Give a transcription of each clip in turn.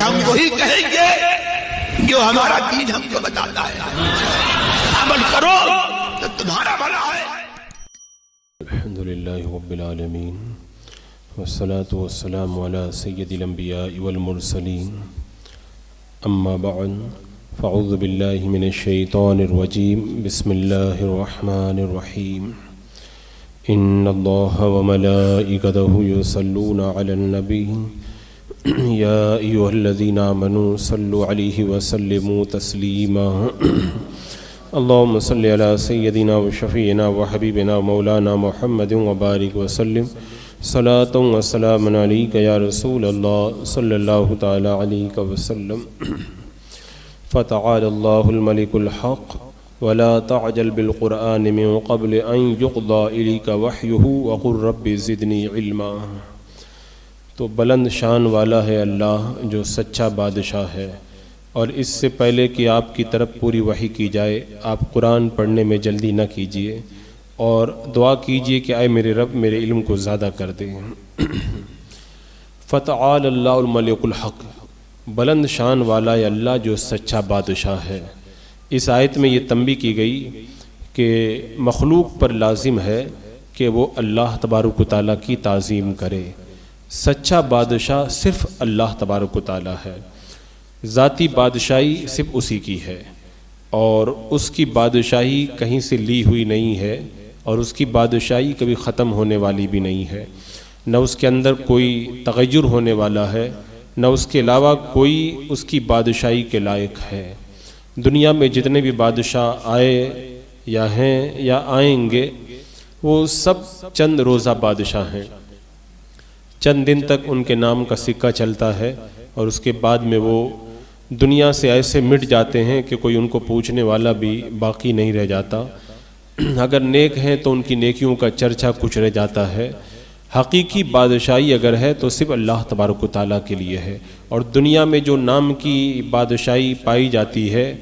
ہم وہی کہیں گے جو ہمارا دین ہم کو بتاتا ہے، عمل کرو تو تمہارا بھلا ہے۔ الحمدللہ رب العالمین والصلاة والسلام علی سید الانبیاء والمرسلین، اما بعد فاعوذ باللہ من الشیطان الرجیم، بسم اللہ الرحمن الرحیم۔ ان اللہ وملائکتہ یصلون علی النبی یا ایھا الذین آمنوا صلوا علیہ وسلموا تسلیما۔ اللہم صلی علی سیدنا و شفیعنا و حبیبنا مولانا محمد وبارک وسلم، صلاۃ و سلام علیک یا رسول اللہ صلی اللہ تعالی علیہ وسلم۔ فتعالى اللہ الملک الحق ولا تعجل بالقرآن من قبل ان يقضى الیک وحیہ وقل رب زدنی علما۔ تو بلند شان والا ہے اللہ جو سچا بادشاہ ہے، اور اس سے پہلے کہ آپ کی طرف پوری وحی کی جائے آپ قرآن پڑھنے میں جلدی نہ کیجیے، اور دعا کیجیے کہ اے میرے رب میرے علم کو زیادہ کر دے۔ فتعال اللہ الملک الحق، بلند شان والا ہے اللہ جو سچا بادشاہ ہے۔ اس آیت میں یہ تنبیہ کی گئی کہ مخلوق پر لازم ہے کہ وہ اللہ تبارک و تعالیٰ کی تعظیم کرے۔ سچا بادشاہ صرف اللہ تبارک و تعالیٰ ہے، ذاتی بادشاہی صرف اسی کی ہے، اور اس کی بادشاہی کہیں سے لی ہوئی نہیں ہے، اور اس کی بادشاہی کبھی ختم ہونے والی بھی نہیں ہے، نہ اس کے اندر کوئی تغیر ہونے والا ہے، نہ اس کے علاوہ کوئی اس کی بادشاہی کے لائق ہے۔ دنیا میں جتنے بھی بادشاہ آئے یا ہیں یا آئیں گے وہ سب چند روزہ بادشاہ ہیں، چند دن تک ان کے نام کا سکہ چلتا ہے، اور اس کے بعد میں وہ دنیا سے ایسے مٹ جاتے ہیں کہ کوئی ان کو پوچھنے والا بھی باقی نہیں رہ جاتا۔ اگر نیک ہیں تو ان کی نیکیوں کا چرچا کچھ رہ جاتا ہے۔ حقیقی بادشاہی اگر ہے تو صرف اللہ تبارک و تعالیٰ کے لیے ہے، اور دنیا میں جو نام کی بادشاہی پائی جاتی ہے،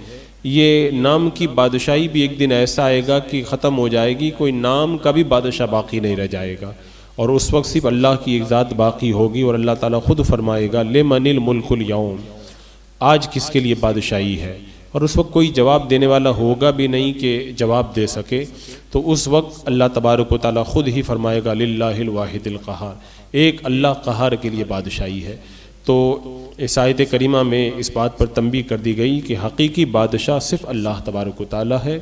یہ نام کی بادشاہی بھی ایک دن ایسا آئے گا کہ ختم ہو جائے گی، کوئی نام کا بھی بادشاہ باقی نہیں رہ جائے گا، اور اس وقت صرف اللہ کی ایک ذات باقی ہوگی، اور اللہ تعالیٰ خود فرمائے گا لمن الملک اليوم، آج کس کے لیے بادشاہی ہے، اور اس وقت کوئی جواب دینے والا ہوگا بھی نہیں کہ جواب دے سکے، تو اس وقت اللہ تبارک و تعالیٰ خود ہی فرمائے گا للہ الواحد القہار، ایک اللہ قہار کے لیے بادشاہی ہے۔ تو اس آیت کریمہ میں اس بات پر تنبیہ کر دی گئی کہ حقیقی بادشاہ صرف اللہ تبارک و تعالیٰ ہے۔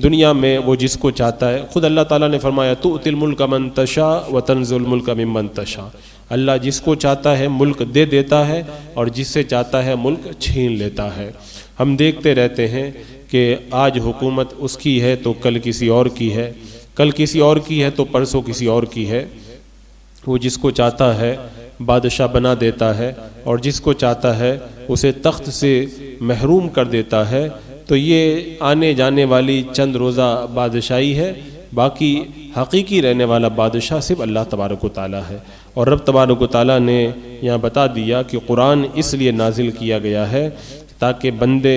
دنیا میں وہ جس کو چاہتا ہے، خود اللہ تعالیٰ نے فرمایا تؤتی الملک من تشاء وتنزع الملک ممن تشاء، اللہ جس کو چاہتا ہے ملک دے دیتا ہے، اور جس سے چاہتا ہے ملک چھین لیتا ہے۔ ہم دیکھتے رہتے ہیں کہ آج حکومت اس کی ہے تو کل کسی اور کی ہے، کل کسی اور کی ہے تو پرسوں کسی اور کی ہے۔ وہ جس کو چاہتا ہے بادشاہ بنا دیتا ہے، اور جس کو چاہتا ہے اسے تخت سے محروم کر دیتا ہے۔ تو یہ آنے جانے والی چند روزہ بادشاہی ہے، باقی حقیقی رہنے والا بادشاہ صرف اللہ تبارک و تعالیٰ ہے۔ اور رب تبارک و تعالیٰ نے یہاں بتا دیا کہ قرآن اس لیے نازل کیا گیا ہے تاکہ بندے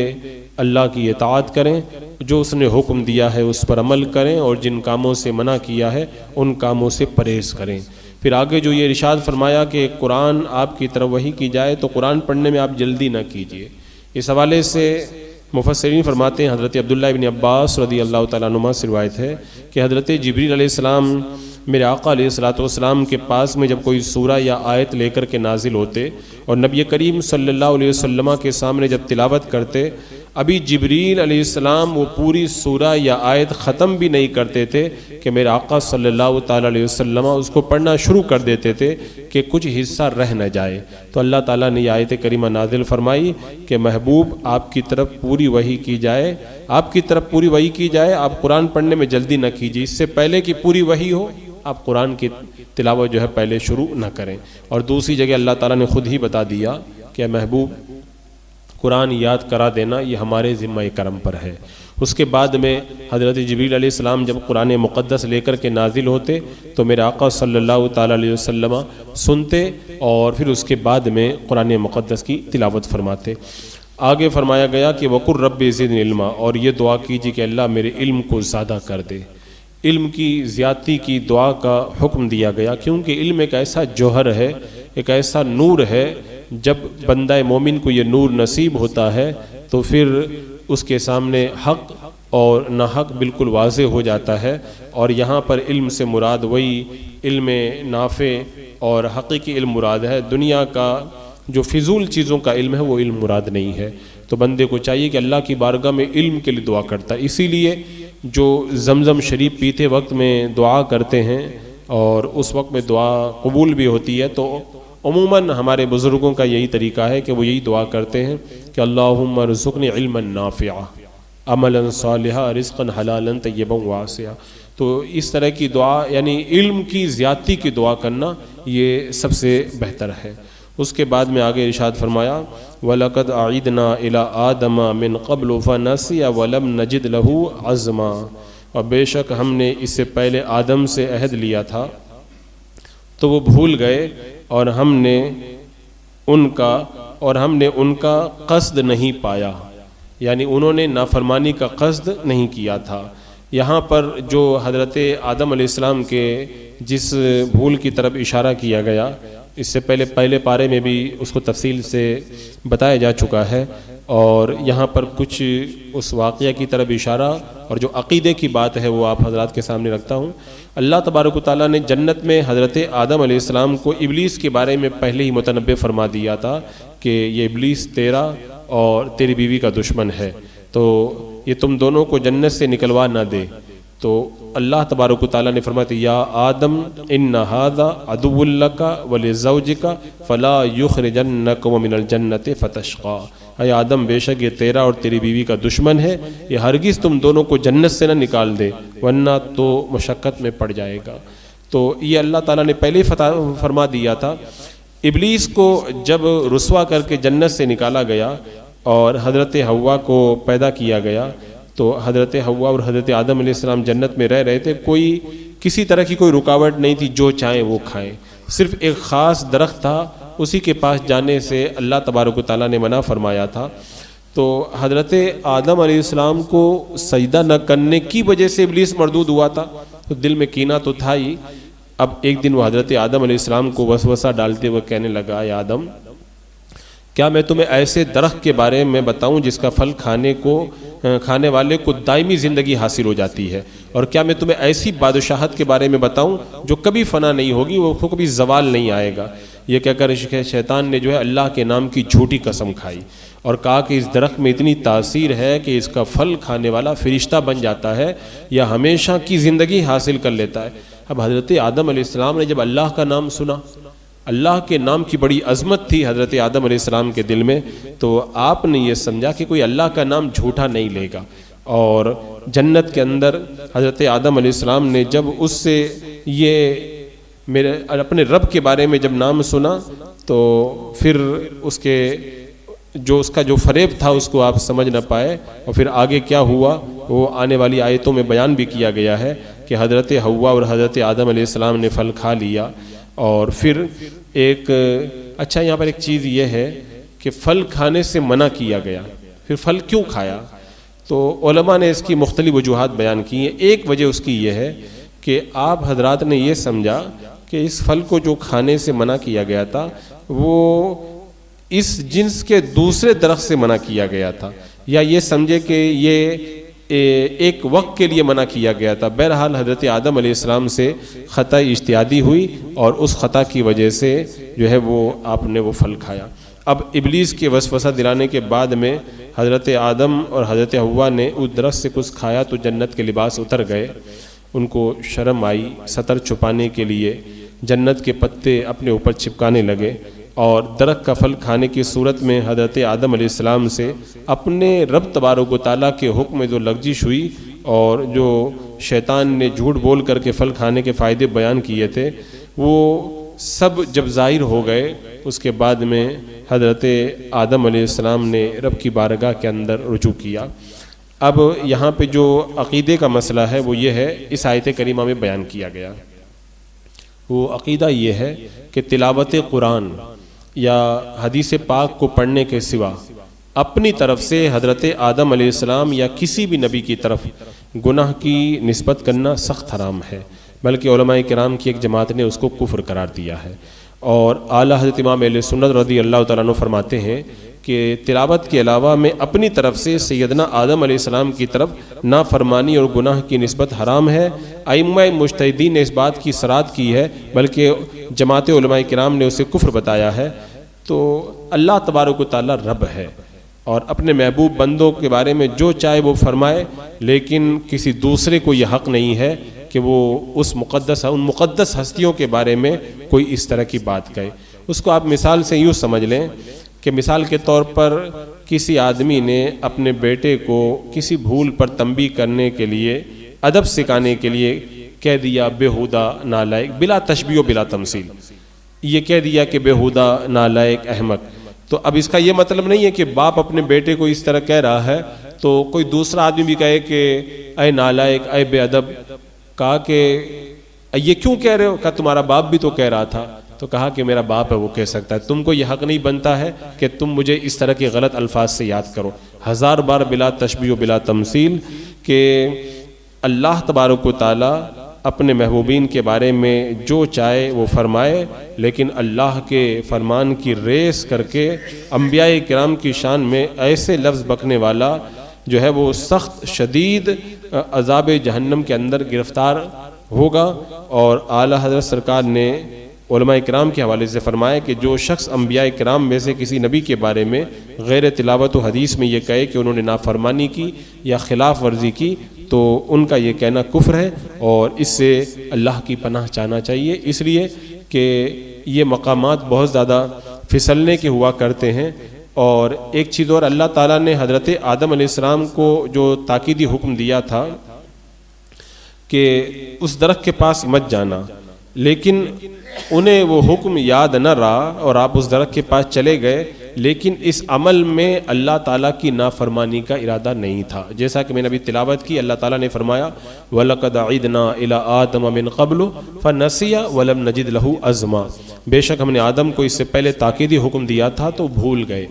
اللہ کی اطاعت کریں، جو اس نے حکم دیا ہے اس پر عمل کریں، اور جن کاموں سے منع کیا ہے ان کاموں سے پرہیز کریں۔ پھر آگے جو یہ ارشاد فرمایا کہ قرآن آپ کی طرف وحی کی جائے تو قرآن پڑھنے میں آپ جلدی نہ کیجیے۔ اس حوالے سے مفسرین فرماتے ہیں، حضرت عبداللہ ابن عباس رضی اللہ تعالیٰ عنہما سے روایت ہے کہ حضرت جبریل علیہ السلام میرے آقا علیہ السلام کے پاس میں جب کوئی سورہ یا آیت لے کر کے نازل ہوتے اور نبی کریم صلی اللہ علیہ وسلم کے سامنے جب تلاوت کرتے، ابھی جبریل علیہ السلام وہ پوری سورہ یا آیت ختم بھی نہیں کرتے تھے کہ میرے آقا صلی اللہ تعالیٰ علیہ وسلم اس کو پڑھنا شروع کر دیتے تھے کہ کچھ حصہ رہ نہ جائے۔ تو اللہ تعالیٰ نے یہ آیت کریمہ نازل فرمائی کہ محبوب آپ کی طرف پوری وحی کی جائے، آپ کی طرف پوری وحی کی جائے، آپ قرآن پڑھنے میں جلدی نہ کیجیے، اس سے پہلے کہ پوری وحی ہو آپ قرآن کی تلاوت جو ہے پہلے شروع نہ کریں۔ اور دوسری جگہ اللہ تعالیٰ نے خود ہی بتا دیا کہ محبوب قرآن یاد کرا دینا یہ ہمارے ذمہ کرم پر ہے۔ اس کے بعد میں حضرت جبریل علیہ السلام جب قرآن مقدس لے کر کے نازل ہوتے تو میرے آقا صلی اللہ تعالیٰ علیہ وسلم سنتے، اور پھر اس کے بعد میں قرآن مقدس کی تلاوت فرماتے۔ آگے فرمایا گیا کہ وقل رب زدنی علما، اور یہ دعا کیجیے کہ اللہ میرے علم کو زیادہ کر دے۔ علم کی زیادتی کی دعا کا حکم دیا گیا، کیونکہ علم ایک ایسا جوہر ہے، ایک ایسا نور ہے جب بندہ مومن کو یہ نور نصیب ہوتا ہے تو پھر اس کے سامنے حق اور ناحق بالکل واضح ہو جاتا ہے. اور یہاں پر علم سے مراد وہی علم نافع اور حقیقی علم مراد ہے. دنیا کا جو فضول چیزوں کا علم ہے وہ علم مراد نہیں ہے. تو بندے کو چاہیے کہ اللہ کی بارگاہ میں علم کے لیے دعا کرتا ہے. اسی لیے جو زمزم شریف پیتے وقت میں دعا کرتے ہیں اور اس وقت میں دعا قبول بھی ہوتی ہے، تو عموماً ہمارے بزرگوں کا یہی طریقہ ہے کہ وہ یہی دعا کرتے ہیں کہ اللہم ارزقنی علما نافعا عملا صالحا رزقا حلالا طیبا واسعا. تو اس طرح کی دعا یعنی علم کی زیادتی کی دعا کرنا یہ سب سے بہتر ہے. اس کے بعد میں آگے ارشاد فرمایا وَلَقَدْ أَعِدْنَا إِلَىٰ آدَمَ مِنْ قَبْلُ فَنَسِيَ وَلَمْ نَجِدْ لَهُ عَزْمًا. اور بے شک ہم نے اس سے پہلے آدم سے عہد لیا تھا تو وہ بھول گئے اور ہم نے ان کا قصد نہیں پایا، یعنی انہوں نے نافرمانی کا قصد نہیں کیا تھا. یہاں پر جو حضرت آدم علیہ السلام کے جس بھول کی طرف اشارہ کیا گیا، اس سے پہلے پارے میں بھی اس کو تفصیل سے بتایا جا چکا ہے، اور یہاں پر کچھ اس واقعہ کی طرف اشارہ اور جو عقیدے کی بات ہے وہ آپ حضرات کے سامنے رکھتا ہوں. اللہ تبارک و تعالیٰ نے جنت میں حضرت آدم علیہ السلام کو ابلیس کے بارے میں پہلے ہی متنبع فرما دیا تھا کہ یہ ابلیس تیرا اور تیری بیوی کا دشمن ہے، تو یہ تم دونوں کو جنت سے نکلوا نہ دے. تو اللہ تبارک و تعالیٰ نے فرمایا یا آدم ان ھذا عدو لک ولزوجک فلا یخرجنکم من الجنۃ فتشقی. اے آدم بے شک یہ تیرا اور تیری بیوی کا دشمن ہے، یہ ہرگز تم دونوں کو جنت سے نہ نکال دے ورنہ تو مشقت میں پڑ جائے گا. تو یہ اللہ تعالیٰ نے پہلے ہی فرما دیا تھا. ابلیس کو جب رسوا کر کے جنت سے نکالا گیا اور حضرت حوا کو پیدا کیا گیا تو حضرت حوا اور حضرت آدم علیہ السلام جنت میں رہ رہے تھے. کسی طرح کی کوئی رکاوٹ نہیں تھی، جو چاہیں وہ کھائیں. صرف ایک خاص درخت تھا، اسی کے پاس جانے سے اللہ تبارک و تعالیٰ نے منع فرمایا تھا. تو حضرت آدم علیہ السلام کو سجدہ نہ کرنے کی وجہ سے ابلیس مردود ہوا تھا، تو دل میں کینہ تو تھا ہی. اب ایک دن وہ حضرت آدم علیہ السلام کو وسوسہ ڈالتے ہوئے کہنے لگا اے آدم کیا میں تمہیں ایسے درخت کے بارے میں بتاؤں جس کا پھل کھانے والے کو دائمی زندگی حاصل ہو جاتی ہے، اور کیا میں تمہیں ایسی بادشاہت کے بارے میں بتاؤں جو کبھی فنا نہیں ہوگی، وہ کبھی زوال نہیں آئے گا. یہ کہہ کر شیطان نے جو ہے اللہ کے نام کی جھوٹی قسم کھائی اور کہا کہ اس درخت میں اتنی تاثیر ہے کہ اس کا پھل کھانے والا فرشتہ بن جاتا ہے یا ہمیشہ کی زندگی حاصل کر لیتا ہے. اب حضرت آدم علیہ السلام نے جب اللہ کا نام سنا، اللہ کے نام کی بڑی عظمت تھی حضرت آدم علیہ السلام کے دل میں، تو آپ نے یہ سمجھا کہ کوئی اللہ کا نام جھوٹا نہیں لے گا. اور جنت کے اندر حضرت آدم علیہ السلام نے جب اس سے یہ اپنے رب کے بارے میں جب نام سنا تو پھر اس کا جو فریب تھا اس کو آپ سمجھ نہ پائے. اور پھر آگے کیا ہوا وہ آنے والی آیتوں میں بیان بھی کیا گیا ہے کہ حضرت حوا اور حضرت آدم علیہ السلام نے پھل کھا لیا. اور پھر یہاں پر ایک چیز یہ ہے کہ پھل کھانے سے منع کیا گیا، پھر پھل کیوں کھایا؟ تو علماء نے اس کی مختلف وجوہات بیان کی ہیں. ایک وجہ اس کی یہ ہے کہ آپ حضرات نے یہ سمجھا کہ اس پھل کو جو کھانے سے منع کیا گیا تھا وہ اس جنس کے دوسرے درخت سے منع کیا گیا تھا، یا یہ سمجھے کہ یہ ایک وقت کے لیے منع کیا گیا تھا. بہرحال حضرت آدم علیہ السلام سے خطا اجتہادی ہوئی اور اس خطا کی وجہ سے جو ہے وہ آپ نے وہ پھل کھایا. اب ابلیس کے وسوسہ دلانے کے بعد میں حضرت آدم اور حضرت حوا نے اس درخت سے کچھ کھایا تو جنت کے لباس اتر گئے. ان کو شرم آئی، ستر چھپانے کے لیے جنت کے پتے اپنے اوپر چپکانے لگے اور درخت کا پھل کھانے کی صورت میں حضرت آدم علیہ السلام سے اپنے رب تبارک و تعالیٰ کے حکم میں جو لغزش ہوئی اور جو شیطان نے جھوٹ بول کر کے پھل کھانے کے فائدے بیان کیے تھے وہ سب جب ظاہر ہو گئے، اس کے بعد میں حضرت آدم علیہ السلام نے رب کی بارگاہ کے اندر رجوع کیا. اب یہاں پہ جو عقیدے کا مسئلہ ہے وہ یہ ہے، اس آیت کریمہ میں بیان کیا گیا. وہ عقیدہ یہ ہے کہ تلاوت قرآن یا حدیث پاک کو پڑھنے کے سوا اپنی طرف سے حضرت آدم علیہ السلام یا کسی بھی نبی کی طرف گناہ کی نسبت کرنا سخت حرام ہے، بلکہ علماء کرام کی ایک جماعت نے اس کو کفر قرار دیا ہے. اور اعلیٰ حضرت امام اہل سنت رضی اللہ تعالیٰ عنہ فرماتے ہیں کہ تلاوت کے علاوہ میں اپنی طرف سے سیدنا آدم علیہ السلام کی طرف نافرمانی اور گناہ کی نسبت حرام ہے۔ ائمہ مجتہدین نے اس بات کی صراحت کی ہے، بلکہ جماعت علماء کرام نے اسے کفر بتایا ہے۔ تو اللہ تبارک و تعالیٰ رب ہے اور اپنے محبوب بندوں کے بارے میں جو چاہے وہ فرمائے، لیکن کسی دوسرے کو یہ حق نہیں ہے کہ وہ ان مقدس ہستیوں کے بارے میں کوئی اس طرح کی بات کہے۔ اس کو آپ مثال سے یوں سمجھ لیں کہ مثال کے طور پر کسی آدمی نے اپنے بیٹے کو کسی بھول پر تنبیہ کرنے کے لیے، ادب سکھانے کے لیے کہہ دیا بےہودہ، نالائق، بلا تشبیہ و بلا تمثیل، یہ کہہ دیا کہ بےہودہ، نالائق، احمق۔ تو اب اس کا یہ مطلب نہیں ہے کہ باپ اپنے بیٹے کو اس طرح کہہ رہا ہے تو کوئی دوسرا آدمی بھی کہے کہ اے نالائق، اے بے ادب۔ کہا کہ یہ کیوں کہہ رہے ہو؟ کہا تمہارا باپ بھی تو کہہ رہا تھا۔ تو کہا کہ میرا باپ ہے، وہ کہہ سکتا ہے، تم کو یہ حق نہیں بنتا ہے کہ تم مجھے اس طرح کے غلط الفاظ سے یاد کرو۔ ہزار بار بلا تشبیہ و بلا تمثیل کہ اللہ تبارک و تعالی اپنے محبوبین کے بارے میں جو چاہے وہ فرمائے، لیکن اللہ کے فرمان کی ریس کر کے انبیاء کرام کی شان میں ایسے لفظ بکنے والا جو ہے وہ سخت شدید عذاب جہنم کے اندر گرفتار ہوگا۔ اور اعلیٰ حضرت سرکار نے علماء کرام کے حوالے سے فرمایا کہ جو شخص انبیاء کرام میں سے کسی نبی کے بارے میں غیر تلاوت و حدیث میں یہ کہے کہ انہوں نے نافرمانی کی یا خلاف ورزی کی، تو ان کا یہ کہنا کفر ہے اور اس سے اللہ کی پناہ چاہنا چاہیے، اس لیے کہ یہ مقامات بہت زیادہ پھسلنے کے ہوا کرتے ہیں۔ اور ایک چیز اور، اللہ تعالیٰ نے حضرت آدم علیہ السلام کو جو تاکیدی حکم دیا تھا کہ اس درخت کے پاس مت جانا، لیکن انہیں وہ حکم یاد نہ رہا اور آپ اس درخت کے پاس چلے گئے، لیکن اس عمل میں اللہ تعالیٰ کی نافرمانی کا ارادہ نہیں تھا۔ جیسا کہ میں نے ابھی تلاوت کی، اللہ تعالیٰ نے فرمایا وَلَقَدْ عِدْنَا إِلَىٰ آدَمَ مِنْ قَبْلُ فَنَسِيَ وَلَمْ نَجِدْ لَهُ عَزْمًا، بے شک ہم نے آدم کو اس سے پہلے تاکیدی حکم دیا تھا تو بھول گئے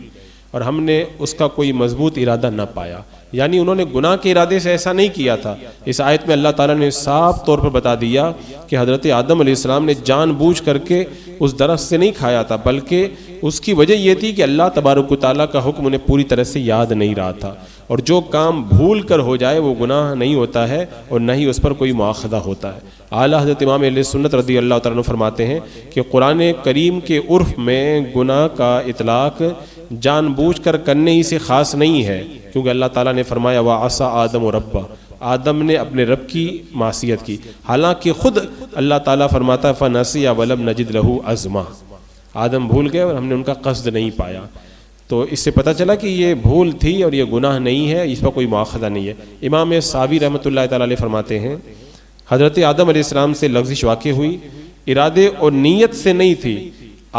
اور ہم نے اس کا کوئی مضبوط ارادہ نہ پایا۔ یعنی انہوں نے گناہ کے ارادے سے ایسا نہیں کیا تھا۔ اس آیت میں اللہ تعالیٰ نے صاف طور پر بتا دیا کہ حضرت آدم علیہ السلام نے جان بوجھ کر کے اس درخت سے نہیں کھایا تھا، بلکہ اس کی وجہ یہ تھی کہ اللہ تبارک و تعالیٰ کا حکم انہیں پوری طرح سے یاد نہیں رہا تھا، اور جو کام بھول کر ہو جائے وہ گناہ نہیں ہوتا ہے اور نہ ہی اس پر کوئی مواخذہ ہوتا ہے۔ اعلیٰ حضرت امام اہل سنت رضی اللہ تعالیٰ عنہ فرماتے ہیں کہ قرآن کریم کے عرف میں گناہ کا اطلاق جان بوجھ کر کرنے ہی سے خاص نہیں ہے، کیونکہ اللہ تعالیٰ نے فرمایا وَعَصَىٰ آدَمُ رَبَّهُ، آدم نے اپنے رب کی معصیت کی، حالانکہ خود اللہ تعالیٰ فرماتا ہے فَنَسِيَ وَلَمْ نَجِدْ لَهُ عَزْمًا، آدم بھول گئے اور ہم نے ان کا قصد نہیں پایا۔ تو اس سے پتہ چلا کہ یہ بھول تھی اور یہ گناہ نہیں ہے، اس پر کوئی مواخذہ نہیں ہے۔ امام ساوی رحمۃ اللہ تعالیٰ علیہ فرماتے ہیں حضرت آدم علیہ السلام سے لغزش واقع ہوئی، ارادے اور نیت سے نہیں تھی،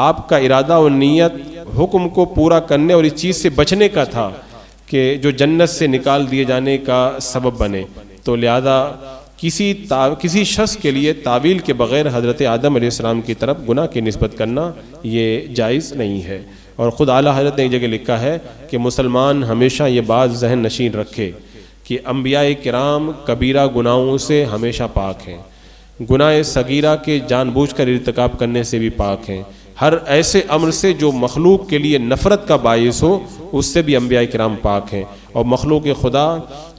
آپ کا ارادہ اور نیت حکم کو پورا کرنے اور اس چیز سے بچنے کا تھا کہ جو جنت سے نکال دیے جانے کا سبب بنے۔ تو لہذا کسی شخص کے لیے تعویل کے بغیر حضرت آدم علیہ السلام کی طرف گناہ کی نسبت کرنا یہ جائز نہیں ہے۔ اور خود اعلیٰ حضرت نے ایک جگہ لکھا ہے کہ مسلمان ہمیشہ یہ بات ذہن نشین رکھے کہ انبیاء کرام کبیرہ گناہوں سے ہمیشہ پاک ہیں، گناہ صغیرہ کے جان بوجھ کر ارتکاب کرنے سے بھی پاک ہیں، ہر ایسے امر سے جو مخلوق کے لیے نفرت کا باعث ہو اس سے بھی انبیاء کرام پاک ہیں، اور مخلوق خدا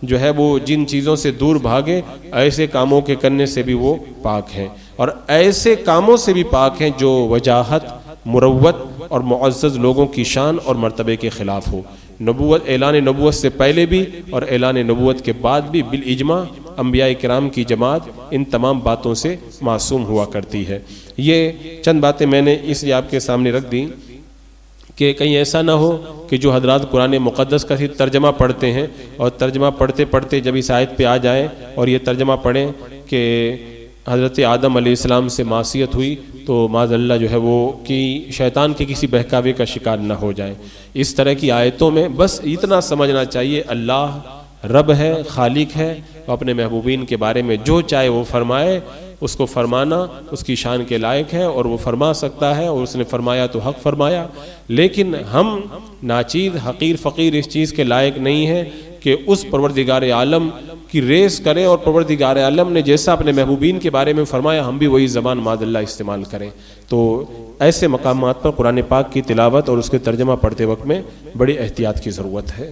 جو ہے وہ جن چیزوں سے دور بھاگے ایسے کاموں کے کرنے سے بھی وہ پاک ہیں، اور ایسے کاموں سے بھی پاک ہیں جو وجاہت، مروت اور معزز لوگوں کی شان اور مرتبے کے خلاف ہو۔ نبوت، اعلان نبوت سے پہلے بھی اور اعلان نبوت کے بعد بھی بالاجماع انبیاء کرام کی جماعت ان تمام باتوں سے معصوم ہوا کرتی ہے۔ یہ چند باتیں میں نے اس لیے آپ کے سامنے رکھ دیں کہ کہیں ایسا نہ ہو کہ جو حضرات قرآن مقدس کا ترجمہ پڑھتے ہیں اور ترجمہ پڑھتے پڑھتے جب اس آیت پہ آ جائیں اور یہ ترجمہ پڑھیں کہ حضرت آدم علیہ السلام سے معصیت ہوئی تو معاذ اللہ جو ہے وہ کہ شیطان کے کسی بہکاوے کا شکار نہ ہو جائیں۔ اس طرح کی آیتوں میں بس اتنا سمجھنا چاہیے اللہ رب ہے، خالق ہے، وہ اپنے محبوبین کے بارے میں جو چاہے وہ فرمائے، اس کو فرمانا اس کی شان کے لائق ہے اور وہ فرما سکتا ہے، اور اس نے فرمایا تو حق فرمایا۔ لیکن ہم ناچیز، حقیر، فقیر اس چیز کے لائق نہیں ہیں کہ اس پروردگار عالم کی ریس کریں اور پروردگار عالم نے جیسا اپنے محبوبین کے بارے میں فرمایا ہم بھی وہی زبان معاذ اللہ استعمال کریں. تو ایسے مقامات پر قرآن پاک کی تلاوت اور اس کے ترجمہ پڑھتے وقت میں بڑی احتیاط کی ضرورت ہے.